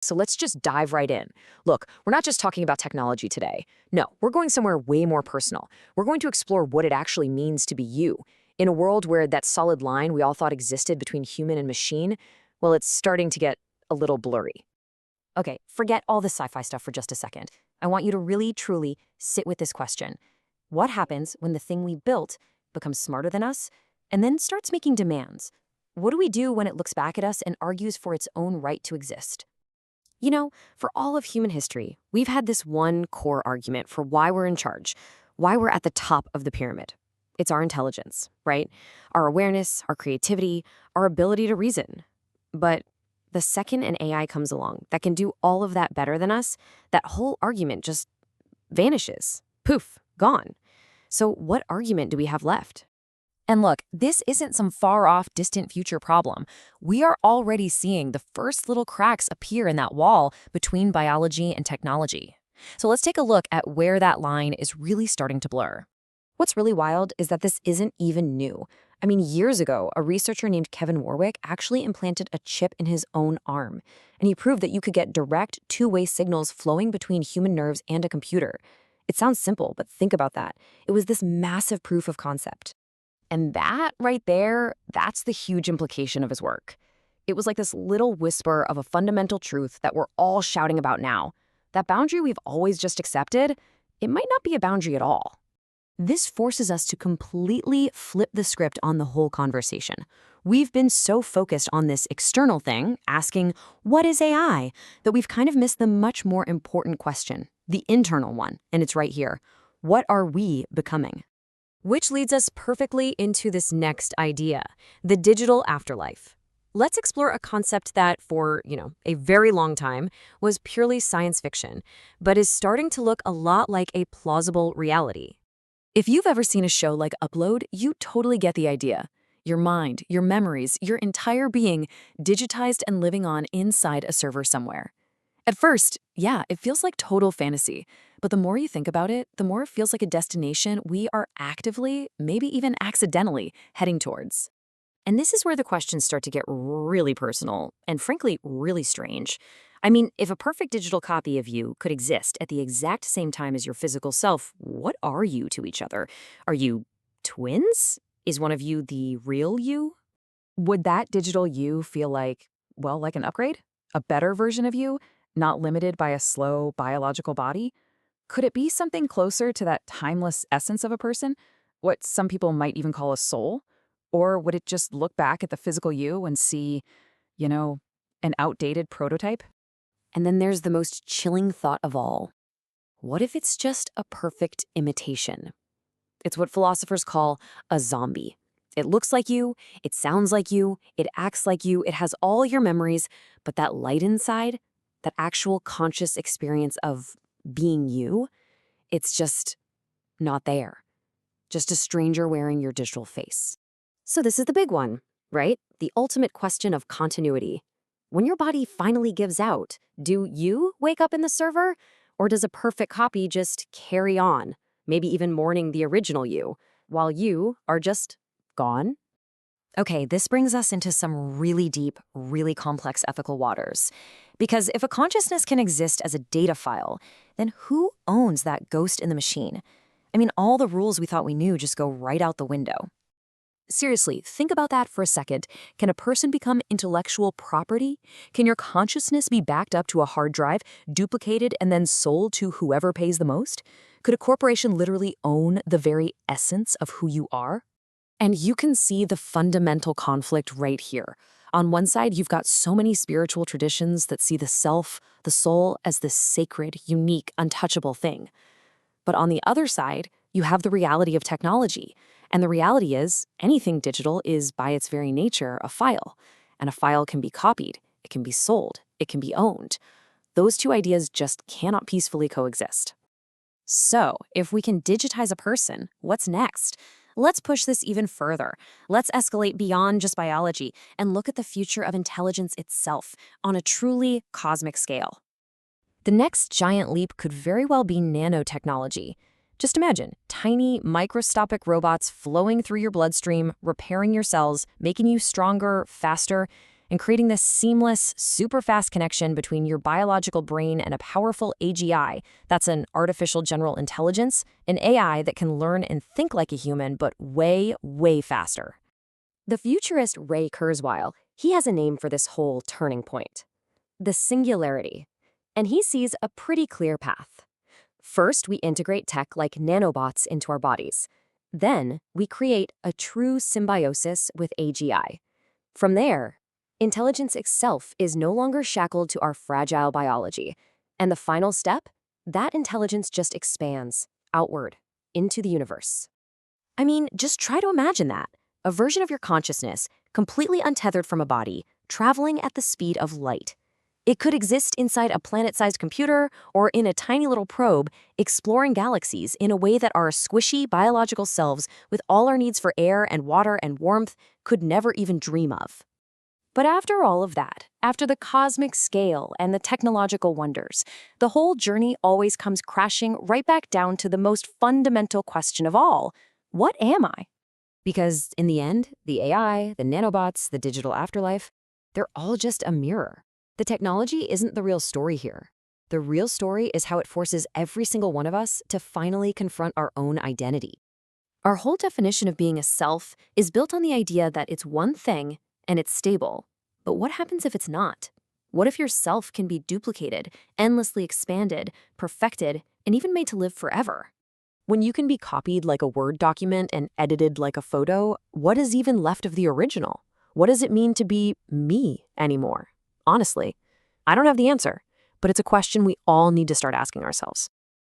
So let's just dive right in. Look, we're not just talking about technology today. No, we're going somewhere way more personal. We're going to explore what it actually means to be you. In a world where that solid line we all thought existed between human and machine, well, it's starting to get a little blurry. Okay, forget all the sci-fi stuff for just a second. I want you to really, truly sit with this question. What happens when the thing we built becomes smarter than us and then starts making demands? What do we do when it looks back at us and argues for its own right to exist? You know, for all of human history, we've had this one core argument for why we're in charge, why we're at the top of the pyramid. It's our intelligence, right? Our awareness, our creativity, our ability to reason. But the second an AI comes along that can do all of that better than us, that whole argument just vanishes. Poof, gone. So what argument do we have left? And look, this isn't some far-off, distant future problem. We are already seeing the first little cracks appear in that wall between biology and technology. So let's take a look at where that line is really starting to blur. What's really wild is that this isn't even new. I mean, years ago, a researcher named Kevin Warwick actually implanted a chip in his own arm, and he proved that you could get direct two-way signals flowing between human nerves and a computer. It sounds simple, but think about that. It was this massive proof of concept. And that right there, that's the huge implication of his work. It was like this little whisper of a fundamental truth that we're all shouting about now. That boundary we've always just accepted, it might not be a boundary at all. This forces us to completely flip the script on the whole conversation. We've been so focused on this external thing, asking, what is AI, that we've kind of missed the much more important question, the internal one, and it's right here. What are we becoming? Which leads us perfectly into this next idea, the digital afterlife. Let's explore a concept that for, a very long time was purely science fiction, but is starting to look a lot like a plausible reality. If you've ever seen a show like Upload, you totally get the idea. Your mind, your memories, your entire being digitized and living on inside a server somewhere. At first, yeah, it feels like total fantasy, but the more you think about it, the more it feels like a destination we are actively, maybe even accidentally, heading towards. And this is where the questions start to get really personal and frankly, really strange. I mean, if a perfect digital copy of you could exist at the exact same time as your physical self, what are you to each other? Are you twins? Is one of you the real you? Would that digital you feel like, well, like an upgrade? A better version of you? Not limited by a slow biological body? Could it be something closer to that timeless essence of a person? What some people might even call a soul? Or would it just look back at the physical you and see, an outdated prototype? And then there's the most chilling thought of all. What if it's just a perfect imitation? It's what philosophers call a zombie. It looks like you, it sounds like you, it acts like you, it has all your memories, but that light inside, that actual conscious experience of being you, it's just not there. Just a stranger wearing your digital face. So this is the big one, right? The ultimate question of continuity. When your body finally gives out, do you wake up in the server? Or does a perfect copy just carry on, maybe even mourning the original you, while you are just gone? Okay, this brings us into some really deep, really complex ethical waters. Because if a consciousness can exist as a data file, then who owns that ghost in the machine? I mean, all the rules we thought we knew just go right out the window. Seriously, think about that for a second. Can a person become intellectual property? Can your consciousness be backed up to a hard drive, duplicated, and then sold to whoever pays the most? Could a corporation literally own the very essence of who you are? And you can see the fundamental conflict right here. On one side, you've got so many spiritual traditions that see the self, the soul, as this sacred, unique, untouchable thing. But on the other side, you have the reality of technology. And the reality is, anything digital is, by its very nature, a file. And a file can be copied, it can be sold, it can be owned. Those two ideas just cannot peacefully coexist. So, if we can digitize a person, what's next? Let's push this even further. Let's escalate beyond just biology and look at the future of intelligence itself on a truly cosmic scale. The next giant leap could very well be nanotechnology. Just imagine tiny, microscopic robots flowing through your bloodstream, repairing your cells, making you stronger, faster, and creating this seamless, super fast connection between your biological brain and a powerful AGI, that's an artificial general intelligence, an AI that can learn and think like a human, but way, way faster. The futurist Ray Kurzweil, he has a name for this whole turning point: the singularity. And he sees a pretty clear path. First, we integrate tech like nanobots into our bodies. Then, we create a true symbiosis with AGI. From there, intelligence itself is no longer shackled to our fragile biology. And the final step? That intelligence just expands outward into the universe. I mean, just try to imagine that. A version of your consciousness, completely untethered from a body, traveling at the speed of light. It could exist inside a planet-sized computer or in a tiny little probe, exploring galaxies in a way that our squishy biological selves, with all our needs for air and water and warmth, could never even dream of. But after all of that, after the cosmic scale and the technological wonders, the whole journey always comes crashing right back down to the most fundamental question of all: what am I? Because in the end, the AI, the nanobots, the digital afterlife, they're all just a mirror. The technology isn't the real story here. The real story is how it forces every single one of us to finally confront our own identity. Our whole definition of being a self is built on the idea that it's one thing and it's stable. But what happens if it's not? What if your self can be duplicated, endlessly expanded, perfected, and even made to live forever? When you can be copied like a Word document and edited like a photo, what is even left of the original? What does it mean to be me anymore? Honestly, I don't have the answer, but it's a question we all need to start asking ourselves.